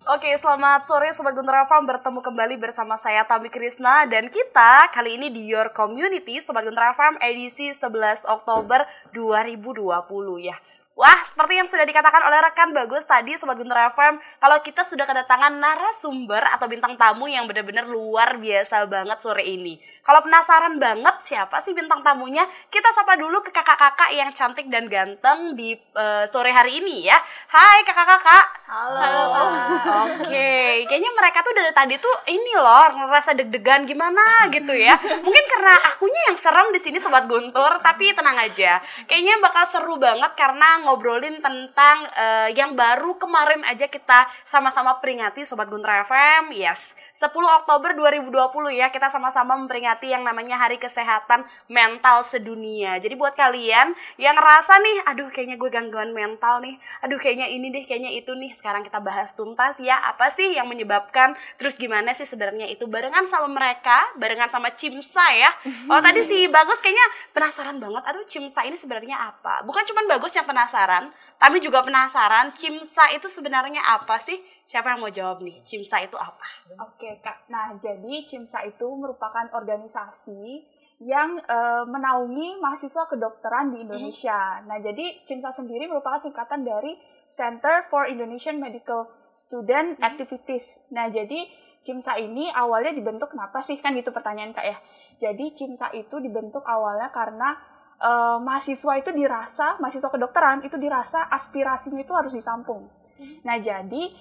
Oke, selamat sore Sobat Guntur FM, bertemu kembali bersama saya Tami Krisna dan kita kali ini di Your Community Sobat Guntur FM edisi 11 Oktober 2020 ya. Wah, seperti yang sudah dikatakan oleh rekan Bagus tadi Sobat Guntur FM, kalau kita sudah kedatangan narasumber atau bintang tamu yang benar-benar luar biasa banget sore ini. Kalau penasaran banget siapa sih bintang tamunya, kita sapa dulu ke kakak-kakak yang cantik dan ganteng di sore hari ini ya. Hai kakak-kakak. Halo. Oke, kayaknya mereka tuh dari tadi tuh ini loh ngerasa deg-degan gimana gitu ya. Mungkin karena akunya yang serem di sini Sobat Guntur, tapi tenang aja. Kayaknya bakal seru banget karena ngobrolin tentang yang baru kemarin aja kita sama-sama peringati Sobat Guntur FM. Yes, 10 Oktober 2020 ya, kita sama-sama memperingati yang namanya Hari Kesehatan Mental Sedunia. Jadi buat kalian yang ngerasa nih, aduh kayaknya gue gangguan mental nih, aduh kayaknya ini deh, kayaknya itu nih, sekarang kita bahas tuntas ya, apa sih yang menyebabkan, terus gimana sih sebenarnya itu, barengan sama mereka, barengan sama Cimsa ya. Oh tadi si Bagus kayaknya penasaran banget, aduh Cimsa ini sebenarnya apa? Bukan cuma Bagus yang penasaran, tapi juga penasaran Cimsa itu sebenarnya apa sih? Siapa yang mau jawab nih? Cimsa itu apa? Oke Kak, nah jadi Cimsa itu merupakan organisasi yang menaungi mahasiswa kedokteran di Indonesia. Nah jadi Cimsa sendiri merupakan singkatan dari Center for Indonesian Medical Student Activities. Nah jadi Cimsa ini awalnya dibentuk kenapa sih? Kan gitu pertanyaan Kak ya. Jadi Cimsa itu dibentuk awalnya karena mahasiswa kedokteran itu dirasa aspirasinya itu harus ditampung. Nah jadi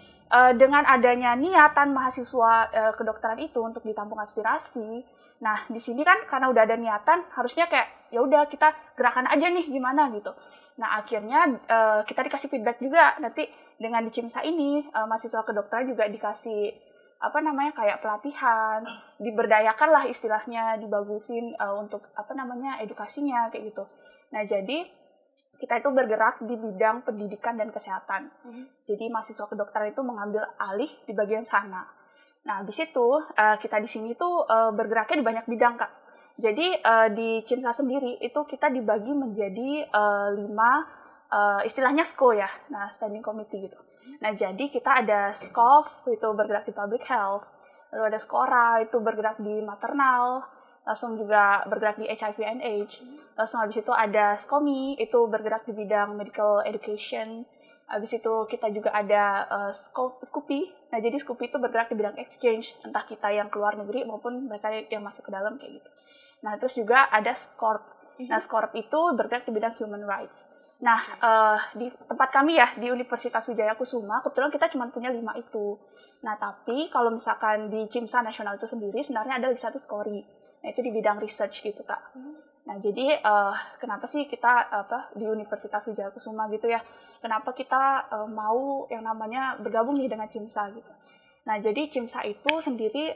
dengan adanya niatan mahasiswa kedokteran itu untuk ditampung aspirasi, nah di sini kan karena udah ada niatan harusnya kayak ya udah kita gerakan aja nih gimana gitu. Nah akhirnya kita dikasih feedback juga nanti dengan di Cimsa ini mahasiswa kedokteran juga dikasih kayak pelatihan, diberdayakan lah istilahnya, dibagusin untuk edukasinya kayak gitu. Nah jadi kita itu bergerak di bidang pendidikan dan kesehatan. Jadi mahasiswa kedokteran itu mengambil alih di bagian sana. Nah habis itu kita di sini tuh bergeraknya di banyak bidang Kak. Jadi di Cimsa sendiri itu kita dibagi menjadi 5 istilahnya SCO ya, nah standing committee gitu. Nah jadi kita ada SCOF itu bergerak di public health, lalu ada SCORA itu bergerak di maternal, langsung juga bergerak di HIV and AIDS, langsung habis itu ada SCOMI itu bergerak di bidang medical education, habis itu kita juga ada SCOPI. Nah jadi SCOPI itu bergerak di bidang exchange, entah kita yang keluar negeri maupun mereka yang masuk ke dalam kayak gitu. Nah terus juga ada SCORP. Nah SCORP itu bergerak di bidang human rights. Nah di tempat kami ya di Universitas Wijaya Kusuma kebetulan kita cuma punya 5 itu. Nah tapi kalau misalkan di Cimsa nasional itu sendiri sebenarnya ada satu SCORI. Nah itu di bidang research gitu Kak. Nah jadi kenapa sih kita di Universitas Wijaya Kusuma gitu ya? Kenapa kita mau yang namanya bergabung nih dengan Cimsa gitu? Nah jadi Cimsa itu sendiri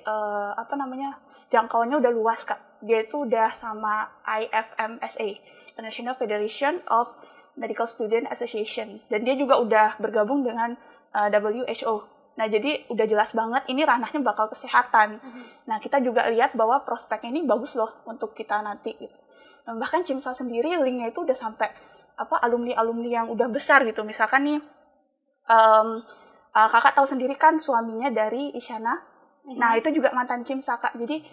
jangkauannya udah luas Kak. Dia itu udah sama IFMSA, International Federation of Medical Student Association, dan dia juga udah bergabung dengan WHO. Nah, jadi udah jelas banget ini ranahnya bakal kesehatan. Nah, kita juga lihat bahwa prospeknya ini bagus loh untuk kita nanti gitu. Nah, bahkan Cimsa sendiri linknya itu udah sampai alumni-alumni yang udah besar gitu. Misalkan nih kakak tahu sendiri kan suaminya dari Isyana. Nah, itu juga mantan Cimsa Kak. Jadi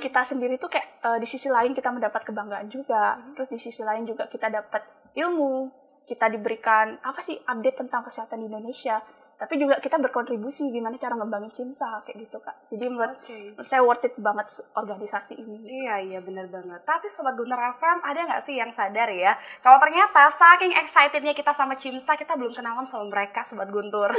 kita sendiri tuh kayak di sisi lain kita mendapat kebanggaan juga. Terus di sisi lain juga kita dapat ilmu, kita diberikan update tentang kesehatan di Indonesia, tapi juga kita berkontribusi gimana cara ngembangin Cimsa kayak gitu Kak. Jadi menurut saya worth it banget organisasi ini. Iya benar banget. Tapi Sobat Guntur FM ada nggak sih yang sadar ya kalau ternyata saking excitednya kita sama Cimsa kita belum kenalan sama mereka Sobat Guntur.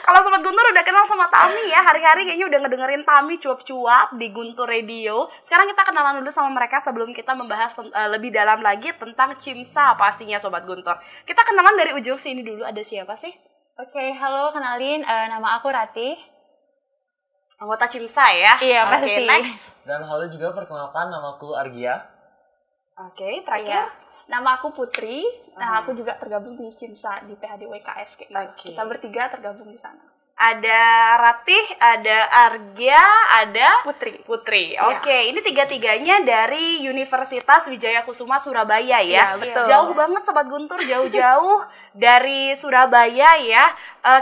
Kalau Sobat Guntur udah kenal sama Tami ya, hari-hari kayaknya udah ngedengerin Tami cuap-cuap di Guntur Radio. Sekarang kita kenalan dulu sama mereka sebelum kita membahas lebih dalam lagi tentang Cimsa pastinya Sobat Guntur. Kita kenalan dari ujung sini dulu, ada siapa sih? Oke, halo, kenalin, nama aku Rati. Anggota Cimsa ya? Iya, pasti. Oke, next. Dan halo juga, perkenalkan namaku Argia. Oke, terakhir. Nama aku Putri. Nah, aku juga tergabung di Cimsa di PHD WKS. Kita bertiga tergabung di sana. ada Ratih, ada Argia, ada Putri. Oke, ini tiga-tiganya dari Universitas Wijaya Kusuma Surabaya ya. Betul. Jauh banget Sobat Guntur, jauh-jauh dari Surabaya ya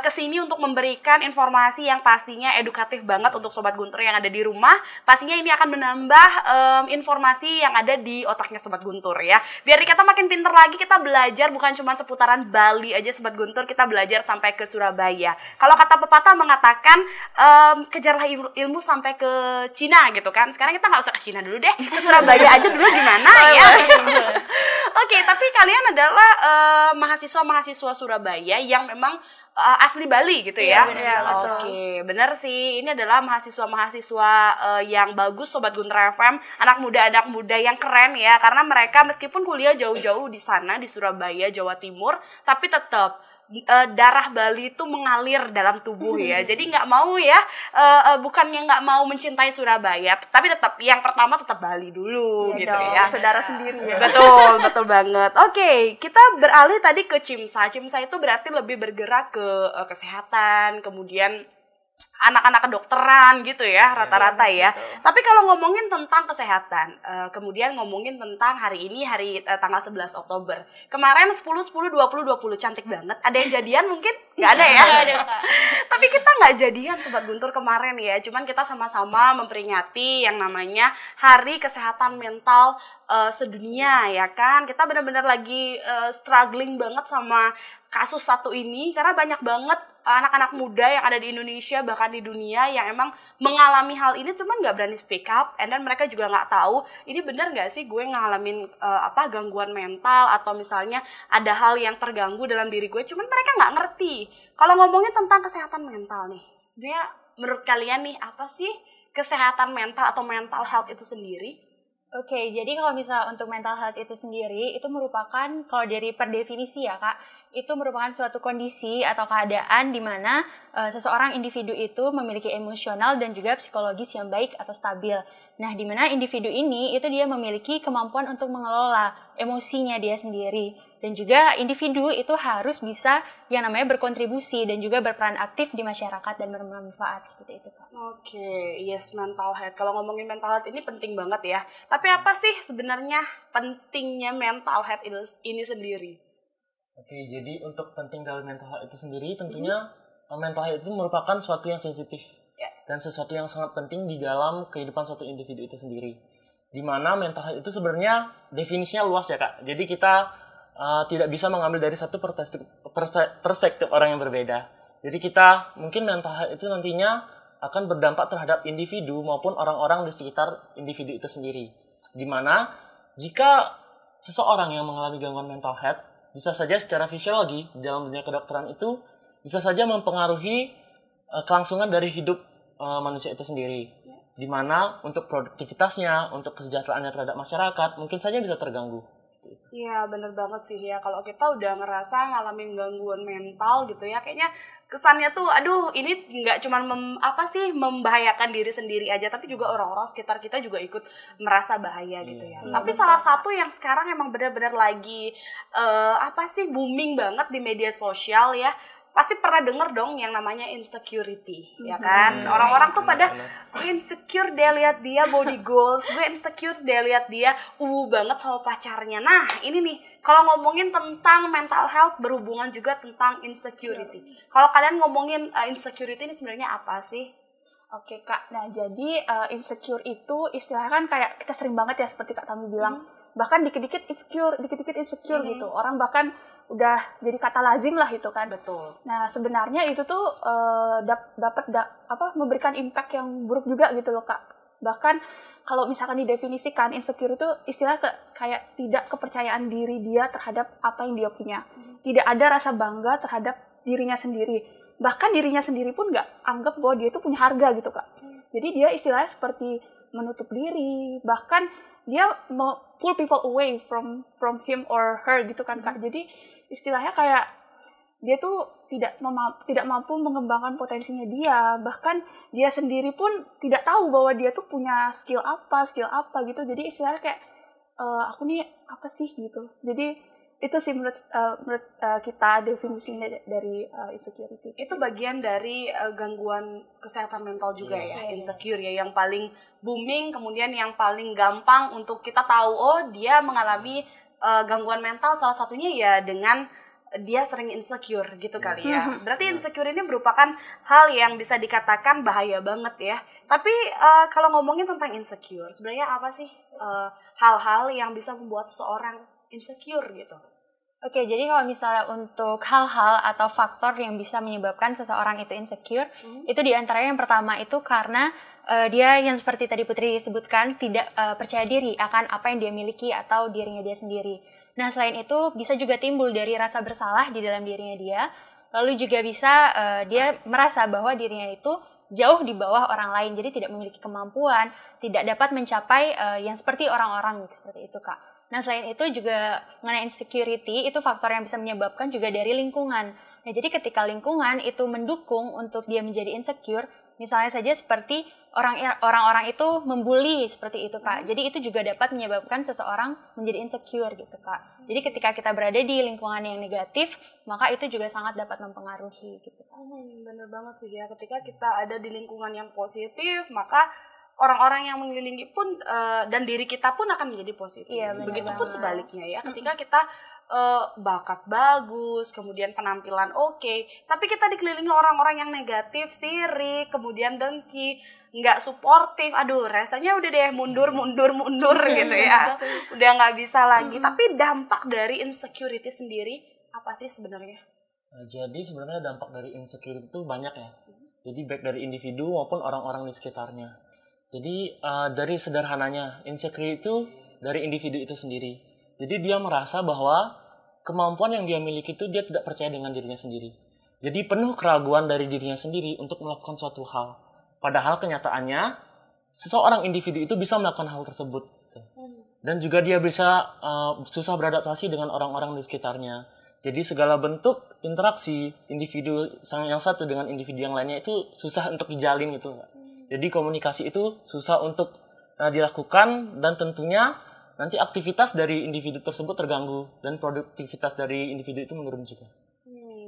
ke sini untuk memberikan informasi yang pastinya edukatif banget untuk Sobat Guntur yang ada di rumah. Pastinya ini akan menambah informasi yang ada di otaknya Sobat Guntur ya. Biar kita makin pinter lagi, kita belajar bukan cuma seputaran Bali aja Sobat Guntur, kita belajar sampai ke Surabaya. Kalau kata pepatah mengatakan kejarlah ilmu sampai ke Cina gitu kan. Sekarang kita nggak usah ke Cina dulu deh, ke Surabaya aja dulu gimana ya. Oke, tapi kalian adalah mahasiswa Surabaya yang memang asli Bali gitu ya. Oke, benar sih. Ini adalah mahasiswa yang bagus Sobat Guntur FM, anak muda yang keren ya, karena mereka meskipun kuliah jauh-jauh di sana di Surabaya, Jawa Timur, tapi tetap darah Bali itu mengalir dalam tubuh ya. Jadi nggak mau ya, bukannya nggak mau mencintai Surabaya, tapi tetap yang pertama tetap Bali dulu gitu dong, ya. saudara sendiri ya. Betul banget. Oke, kita beralih tadi ke Cimsa. Cimsa itu berarti lebih bergerak ke kesehatan, kemudian anak-anak kedokteran gitu ya rata-rata ya. Tapi kalau ngomongin tentang kesehatan, kemudian ngomongin tentang hari ini tanggal 11 Oktober. Kemarin 10 10 20 20 cantik banget. Ada yang jadian mungkin? Nggak ada ya? Nggak ada, Kak. Tapi kita nggak jadian Sobat Guntur kemarin ya. Cuman kita sama-sama memperingati yang namanya Hari Kesehatan Mental sedunia ya kan. Kita benar-benar lagi struggling banget sama kasus satu ini karena banyak banget anak-anak muda yang ada di Indonesia bahkan di dunia yang emang mengalami hal ini cuman nggak berani speak up, and then mereka juga nggak tahu ini benar nggak sih gue ngalamin gangguan mental atau misalnya ada hal yang terganggu dalam diri gue, cuman mereka nggak ngerti. Kalau ngomongin tentang kesehatan mental nih, sebenarnya menurut kalian nih apa sih kesehatan mental atau mental health itu sendiri? Oke, jadi kalau misal untuk mental health itu sendiri, itu merupakan, kalau dari per definisi ya Kak, itu merupakan suatu kondisi atau keadaan di mana seseorang individu itu memiliki emosional dan juga psikologis yang baik atau stabil. Nah, di mana individu ini itu dia memiliki kemampuan untuk mengelola emosinya dia sendiri. Dan juga individu itu harus bisa yang namanya berkontribusi dan juga berperan aktif di masyarakat dan bermanfaat seperti itu Kak. Oke, yes, mental health. Kalau ngomongin mental health ini penting banget ya. Tapi apa sih sebenarnya pentingnya mental health ini sendiri? Oke, jadi untuk penting dalam mental health itu sendiri, tentunya mental health itu merupakan sesuatu yang sensitif dan sesuatu yang sangat penting di dalam kehidupan suatu individu itu sendiri. Di mana mental health itu sebenarnya definisinya luas ya Kak. Jadi kita tidak bisa mengambil dari satu perspektif orang yang berbeda. Jadi kita mungkin mental health itu nantinya akan berdampak terhadap individu maupun orang-orang di sekitar individu itu sendiri. Di mana jika seseorang yang mengalami gangguan mental health bisa saja secara fisiologi dalam dunia kedokteran itu bisa saja mempengaruhi kelangsungan dari hidup manusia itu sendiri. Di mana untuk produktivitasnya, untuk kesejahteraannya terhadap masyarakat mungkin saja bisa terganggu. Iya bener banget sih ya, kalau kita udah ngerasa ngalamin gangguan mental gitu ya, kayaknya kesannya tuh aduh ini nggak cuma membahayakan diri sendiri aja, tapi juga orang-orang sekitar kita juga ikut merasa bahaya gitu ya. Tapi salah satu yang sekarang emang benar-benar lagi booming banget di media sosial ya, pasti pernah denger dong yang namanya insecurity, ya kan? Orang-orang tuh pada gue insecure dia lihat dia body goals, gue insecure dia lihat dia banget sama pacarnya. Nah, ini nih, kalau ngomongin tentang mental health berhubungan juga tentang insecurity. Kalau kalian ngomongin insecurity ini sebenarnya apa sih? Oke Kak, nah jadi insecure itu istilahnya kan kayak kita sering banget ya seperti Kak Tami bilang, bahkan dikit-dikit insecure gitu. Orang bahkan udah jadi kata lazim lah itu kan. Betul. Nah sebenarnya itu tuh memberikan impact yang buruk juga gitu loh Kak. Bahkan kalau misalkan didefinisikan insecure itu istilah kayak tidak kepercayaan diri dia terhadap apa yang dia punya. Tidak ada rasa bangga terhadap dirinya sendiri. Bahkan dirinya sendiri pun nggak anggap bahwa dia itu punya harga gitu Kak. Jadi dia istilahnya seperti menutup diri, bahkan dia mau pull people away from him or her gitu kan Kak. Jadi istilahnya kayak dia tuh tidak mampu mengembangkan potensinya dia, bahkan dia sendiri pun tidak tahu bahwa dia tuh punya skill apa gitu. Jadi istilahnya kayak aku nih apa sih gitu. Jadi itu sih menurut kita definisinya dari insecurity. Itu bagian dari gangguan kesehatan mental juga ya, insecure ya, yang paling booming, kemudian yang paling gampang untuk kita tahu oh dia mengalami gangguan mental, salah satunya ya dengan dia sering insecure gitu kali ya. Berarti insecure ini merupakan hal yang bisa dikatakan bahaya banget ya. Tapi kalau ngomongin tentang insecure, sebenarnya apa sih hal-hal yang bisa membuat seseorang insecure gitu? Oke, jadi kalau misalnya untuk hal-hal atau faktor yang bisa menyebabkan seseorang itu insecure, itu diantaranya yang pertama itu karena dia yang seperti tadi Putri sebutkan, tidak percaya diri akan apa yang dia miliki atau dirinya dia sendiri. Nah, selain itu bisa juga timbul dari rasa bersalah di dalam dirinya dia, lalu juga bisa dia merasa bahwa dirinya itu jauh di bawah orang lain, jadi tidak memiliki kemampuan, tidak dapat mencapai yang seperti orang-orang, seperti itu Kak. Nah, selain itu juga mengenai insecurity, itu faktor yang bisa menyebabkan juga dari lingkungan. Nah, jadi ketika lingkungan itu mendukung untuk dia menjadi insecure, misalnya saja seperti orang-orang itu membuli seperti itu Kak. Jadi itu juga dapat menyebabkan seseorang menjadi insecure gitu Kak. Jadi ketika kita berada di lingkungan yang negatif, maka itu juga sangat dapat mempengaruhi gitu Kak. Bener banget sih ya, ketika kita ada di lingkungan yang positif, maka orang-orang yang mengelilingi pun dan diri kita pun akan menjadi positif. Begitupun sebaliknya ya, ketika kita bakat bagus, kemudian penampilan oke, tapi kita dikelilingi orang-orang yang negatif, sirik, kemudian dengki, nggak suportif, aduh rasanya udah deh mundur gitu ya, udah nggak bisa lagi. Tapi dampak dari insecurity sendiri apa sih sebenarnya? Jadi sebenarnya dampak dari insecurity itu banyak ya. Jadi baik dari individu maupun orang-orang di sekitarnya. Jadi dari sederhananya, insecure itu dari individu itu sendiri. Jadi dia merasa bahwa kemampuan yang dia miliki itu dia tidak percaya dengan dirinya sendiri. Jadi penuh keraguan dari dirinya sendiri untuk melakukan suatu hal. Padahal kenyataannya, seseorang individu itu bisa melakukan hal tersebut. Dan juga dia bisa susah beradaptasi dengan orang-orang di sekitarnya. Jadi segala bentuk interaksi individu yang satu dengan individu yang lainnya itu susah untuk dijalin gitu. Jadi komunikasi itu susah untuk dilakukan dan tentunya nanti aktivitas dari individu tersebut terganggu dan produktivitas dari individu itu menurun juga.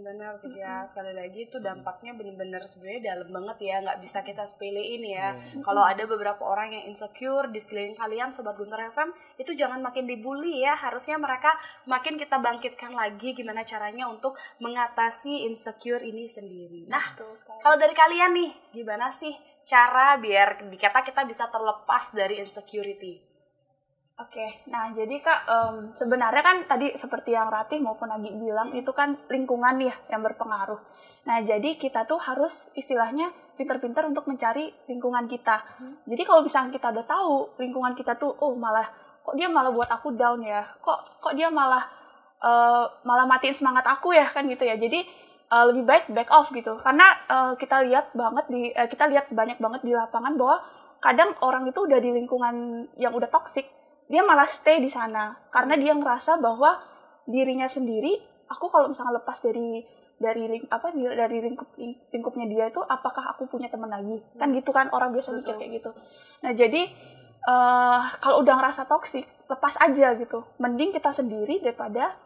Benar sih ya, sekali lagi itu dampaknya benar-benar sebenarnya dalam banget ya, nggak bisa kita sepelein ya. Kalau ada beberapa orang yang insecure di sekeliling kalian Sobat Guntur FM, itu jangan makin dibully ya, harusnya mereka makin kita bangkitkan lagi gimana caranya untuk mengatasi insecure ini sendiri. Nah, kalau dari kalian nih, gimana sih cara biar dikata kita bisa terlepas dari insecurity? Oke, nah jadi Kak, sebenarnya kan tadi seperti yang Ratih maupun Agi bilang, itu kan lingkungan ya yang berpengaruh. Nah jadi kita tuh harus istilahnya pintar-pintar untuk mencari lingkungan kita. Jadi kalau misalnya kita udah tahu lingkungan kita tuh, oh kok dia malah buat aku down ya, kok dia malah matiin semangat aku ya kan gitu ya. Jadi lebih baik back off gitu, karena kita lihat banyak banget di lapangan bahwa kadang orang itu udah di lingkungan yang udah toksik, dia malah stay di sana karena dia ngerasa bahwa dirinya sendiri, aku kalau misalnya lepas dari lingkupnya dia itu, apakah aku punya teman lagi? Kan gitu kan orang biasa mikir kayak gitu. Nah jadi kalau udah ngerasa toksik, lepas aja gitu. Mending kita sendiri daripada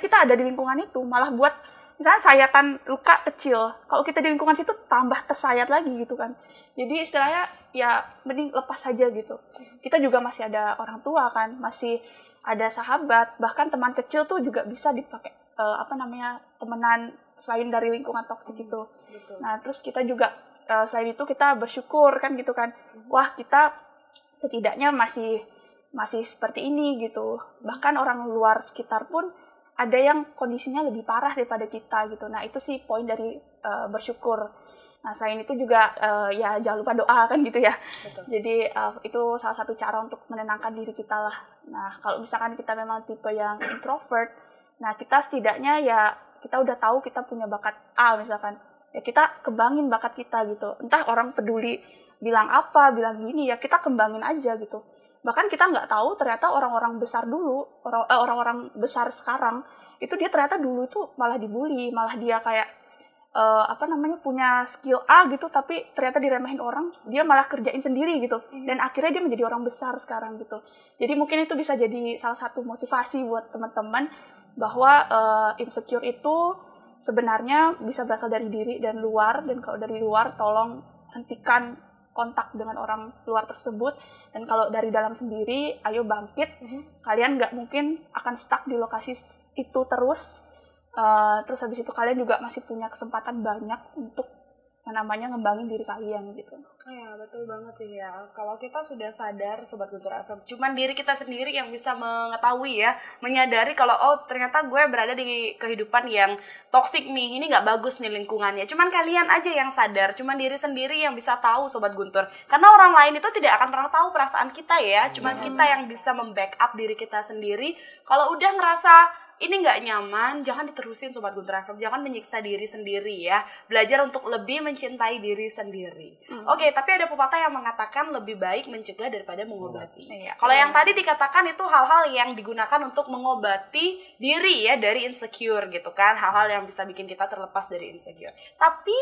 kita ada di lingkungan itu, malah buat misalnya sayatan luka kecil. Kalau kita di lingkungan situ tambah tersayat lagi gitu kan. Jadi istilahnya ya mending lepas saja gitu. Kita juga masih ada orang tua kan, masih ada sahabat, bahkan teman kecil tuh juga bisa dipakai temenan selain dari lingkungan toksik itu. Nah, terus kita juga selain itu kita bersyukur kan gitu kan. Wah, kita setidaknya masih seperti ini gitu. Bahkan orang luar sekitar pun ada yang kondisinya lebih parah daripada kita gitu. Nah, itu sih poin dari bersyukur. Nah, selain itu juga ya jangan lupa doa kan gitu ya. Betul. Jadi itu salah satu cara untuk menenangkan diri kita lah. Nah, kalau misalkan kita memang tipe yang introvert, nah kita setidaknya ya kita udah tahu kita punya bakat A misalkan. Ya kita kembangin bakat kita gitu. Entah orang peduli bilang apa, bilang gini, ya kita kembangin aja gitu. Bahkan kita nggak tahu ternyata orang-orang besar dulu, orang-orang besar sekarang, itu dia ternyata dulu itu malah dibully, malah dia kayak punya skill A gitu, tapi ternyata diremehin orang, dia malah kerjain sendiri gitu, dan akhirnya dia menjadi orang besar sekarang gitu. Jadi mungkin itu bisa jadi salah satu motivasi buat teman-teman bahwa insecure itu sebenarnya bisa berasal dari diri dan luar, dan kalau dari luar tolong hentikan kontak dengan orang luar tersebut, dan kalau dari dalam sendiri ayo bangkit. Kalian nggak mungkin akan stuck di lokasi itu terus. Terus habis itu kalian juga masih punya kesempatan banyak untuk ngembangin diri kalian gitu. Ya, betul banget sih ya. Kalau kita sudah sadar Sobat Guntur FM, cuman diri kita sendiri yang bisa mengetahui ya, menyadari kalau ternyata gue berada di kehidupan yang toksik nih, ini nggak bagus nih lingkungannya. Cuman kalian aja yang sadar, cuman diri sendiri yang bisa tahu Sobat Guntur. Karena orang lain itu tidak akan pernah tahu perasaan kita ya, cuman kita yang bisa membackup diri kita sendiri. Kalau udah ngerasa ini nggak nyaman, jangan diterusin Sobat Guntur FM, jangan menyiksa diri sendiri ya. Belajar untuk lebih mencintai diri sendiri. Oke, tapi ada pepatah yang mengatakan lebih baik mencegah daripada mengobati. Kalau yang tadi dikatakan itu hal-hal yang digunakan untuk mengobati diri ya dari insecure gitu kan, hal-hal yang bisa bikin kita terlepas dari insecure. Tapi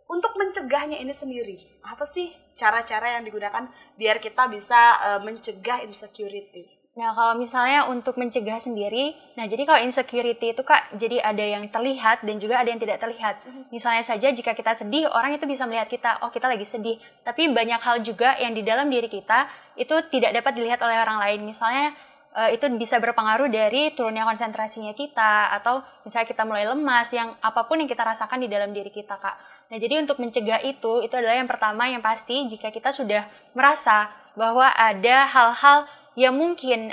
untuk mencegahnya ini sendiri, apa sih cara-cara yang digunakan biar kita bisa mencegah insecurity? Nah, kalau misalnya untuk mencegah sendiri, nah jadi kalau insecurity itu Kak, jadi ada yang terlihat dan juga ada yang tidak terlihat. Misalnya saja jika kita sedih, orang itu bisa melihat kita, oh kita lagi sedih. Tapi banyak hal juga yang di dalam diri kita itu tidak dapat dilihat oleh orang lain. Misalnya itu bisa berpengaruh dari turunnya konsentrasinya kita, atau misalnya kita mulai lemas, yang apapun yang kita rasakan di dalam diri kita Kak. Nah, jadi untuk mencegah itu adalah yang pertama yang pasti jika kita sudah merasa bahwa ada hal-hal yang mungkin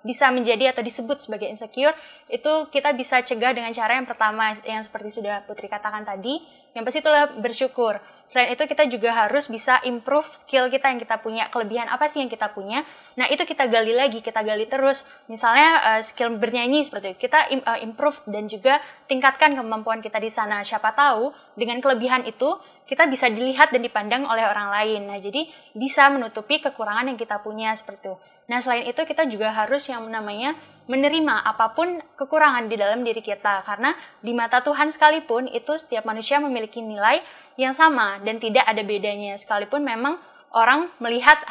bisa menjadi atau disebut sebagai insecure, itu kita bisa cegah dengan cara yang pertama yang seperti sudah Putri katakan tadi, yang pasti itulah bersyukur. Selain itu kita juga harus bisa improve skill kita yang kita punya, kelebihan apa sih yang kita punya. Nah, itu kita gali lagi, kita gali terus. Misalnya skill bernyanyi seperti itu, kita improve dan juga tingkatkan kemampuan kita di sana. Siapa tahu dengan kelebihan itu kita bisa dilihat dan dipandang oleh orang lain. Nah, jadi bisa menutupi kekurangan yang kita punya seperti itu. Nah, selain itu kita juga harus yang namanya menerima apapun kekurangan di dalam diri kita. Karena di mata Tuhan sekalipun itu setiap manusia memiliki nilai yang sama dan tidak ada bedanya. Sekalipun memang orang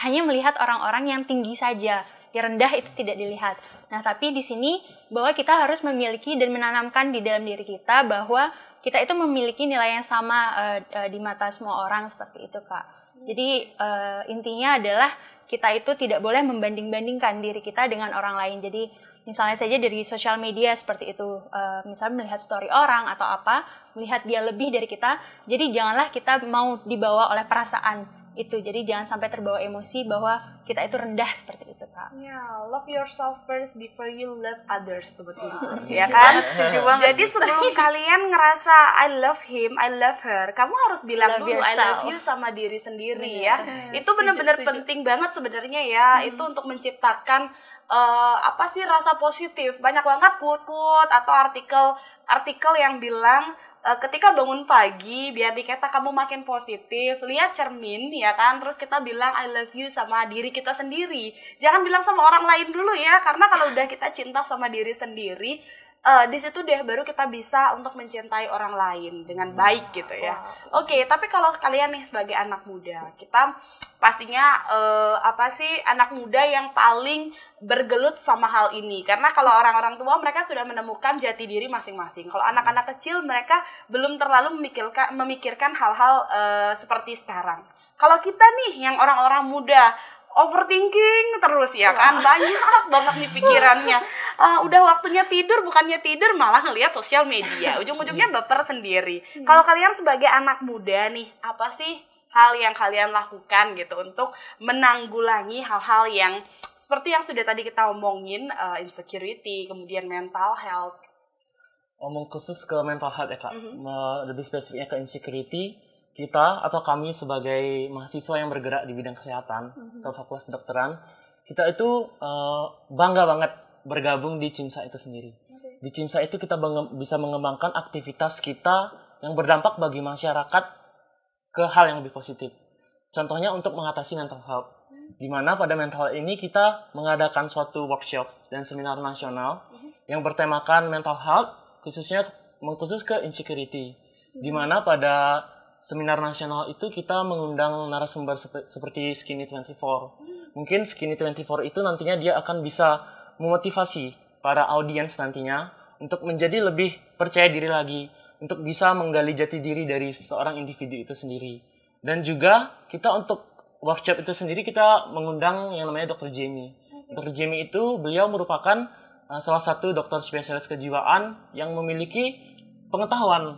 hanya melihat orang-orang yang tinggi saja, yang rendah itu tidak dilihat. Nah, tapi di sini bahwa kita harus memiliki dan menanamkan di dalam diri kita bahwa kita itu memiliki nilai yang sama di mata semua orang seperti itu Kak. Jadi intinya adalah kita itu tidak boleh membanding-bandingkan diri kita dengan orang lain. Jadi misalnya saja dari sosial media seperti itu, misalnya melihat story orang atau apa, melihat dia lebih dari kita, jadi janganlah kita mau dibawa oleh perasaan itu. Jadi jangan sampai terbawa emosi bahwa kita itu rendah seperti itu Kak. Ya, love yourself first before you love others sebetulnya. Ya kan? Jadi sebelum kalian ngerasa I love him, I love her, kamu harus bilang dulu I love you sama diri sendiri ya. Itu benar-benar penting banget sebenarnya ya. Itu untuk menciptakan rasa positif. Banyak banget quote-quote atau artikel yang bilang ketika bangun pagi biar dikata kamu makin positif, lihat cermin ya kan, terus kita bilang I love you sama diri kita sendiri. Jangan bilang sama orang lain dulu ya, karena kalau udah kita cinta sama diri sendiri, di situ deh baru kita bisa untuk mencintai orang lain dengan baik gitu ya. Oke, tapi kalau kalian nih sebagai anak muda, kita pastinya anak muda yang paling bergelut sama hal ini. Karena kalau orang-orang tua mereka sudah menemukan jati diri masing-masing. Kalau anak-anak kecil mereka belum terlalu memikirkan hal-hal seperti sekarang. Kalau kita nih yang orang-orang muda overthinking terus ya kan, banyak banget nih pikirannya. Udah waktunya tidur, bukannya tidur malah ngelihat sosial media, ujung-ujungnya baper sendiri. Kalau kalian sebagai anak muda nih, apa sih hal yang kalian lakukan gitu untuk menanggulangi hal-hal yang seperti yang sudah tadi kita omongin, insecurity, kemudian mental health? Omong khusus ke mental health ya Kak, lebih spesifiknya ke insecurity, kita atau kami sebagai mahasiswa yang bergerak di bidang kesehatan atau fakultas kedokteran, kita itu bangga banget bergabung di CIMSA itu sendiri. Di CIMSA itu kita bisa mengembangkan aktivitas kita yang berdampak bagi masyarakat ke hal yang lebih positif. Contohnya untuk mengatasi mental health, di mana pada mental health ini kita mengadakan suatu workshop dan seminar nasional yang bertemakan mental health khususnya mengkhusus ke insecurity. Di mana pada seminar nasional itu kita mengundang narasumber seperti Skinny 24. Mungkin Skinny 24 itu nantinya dia akan bisa memotivasi para audiens nantinya untuk menjadi lebih percaya diri lagi, untuk bisa menggali jati diri dari seorang individu itu sendiri. Dan juga kita untuk workshop itu sendiri kita mengundang yang namanya Dr. Jamie. Dr. Jamie itu beliau merupakan salah satu dokter spesialis kejiwaan yang memiliki pengetahuan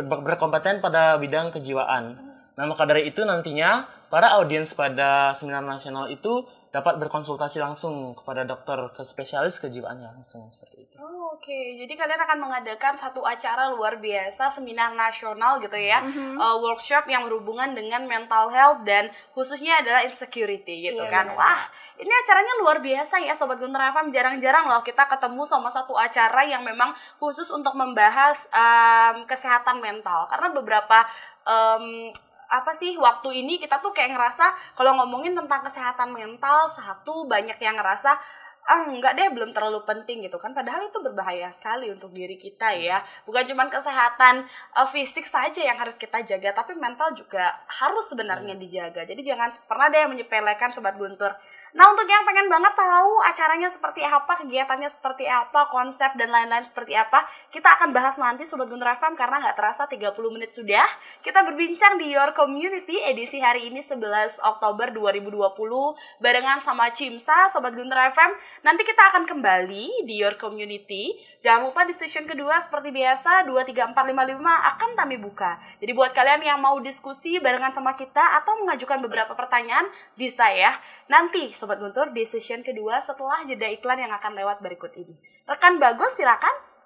berkompeten pada bidang kejiwaan. Nah, maka dari itu nantinya para audiens pada seminar nasional itu dapat berkonsultasi langsung kepada dokter spesialis kejiwaannya langsung seperti itu. Oke, jadi kalian akan mengadakan satu acara luar biasa, seminar nasional gitu ya, workshop yang berhubungan dengan mental health dan khususnya adalah insecurity gitu kan. Benar. Wah, ini acaranya luar biasa ya Sobat Guntur FM, jarang-jarang loh kita ketemu sama satu acara yang memang khusus untuk membahas kesehatan mental. Karena beberapa waktu ini kita tuh kayak ngerasa kalau ngomongin tentang kesehatan mental, banyak yang ngerasa enggak deh, belum terlalu penting gitu kan, padahal itu berbahaya sekali untuk diri kita ya. Bukan cuma kesehatan fisik saja yang harus kita jaga, tapi mental juga harus sebenarnya dijaga. Jadi jangan pernah deh menyepelekan Sobat Guntur. Nah, untuk yang pengen banget tahu acaranya seperti apa, kegiatannya seperti apa, konsep dan lain-lain seperti apa, kita akan bahas nanti Sobat Guntur FM, karena nggak terasa 30 menit sudah kita berbincang di Your Community edisi hari ini 11 Oktober 2020 barengan sama Cimsa Sobat Guntur FM. Nanti kita akan kembali di Your Community. Jangan lupa di session kedua seperti biasa 2, 3, 4, 5, 5 akan kami buka. Jadi buat kalian yang mau diskusi barengan sama kita atau mengajukan beberapa pertanyaan, bisa ya. Nanti Sobat Guntur di session kedua setelah jeda iklan yang akan lewat berikut ini. Rekan Bagus silakan.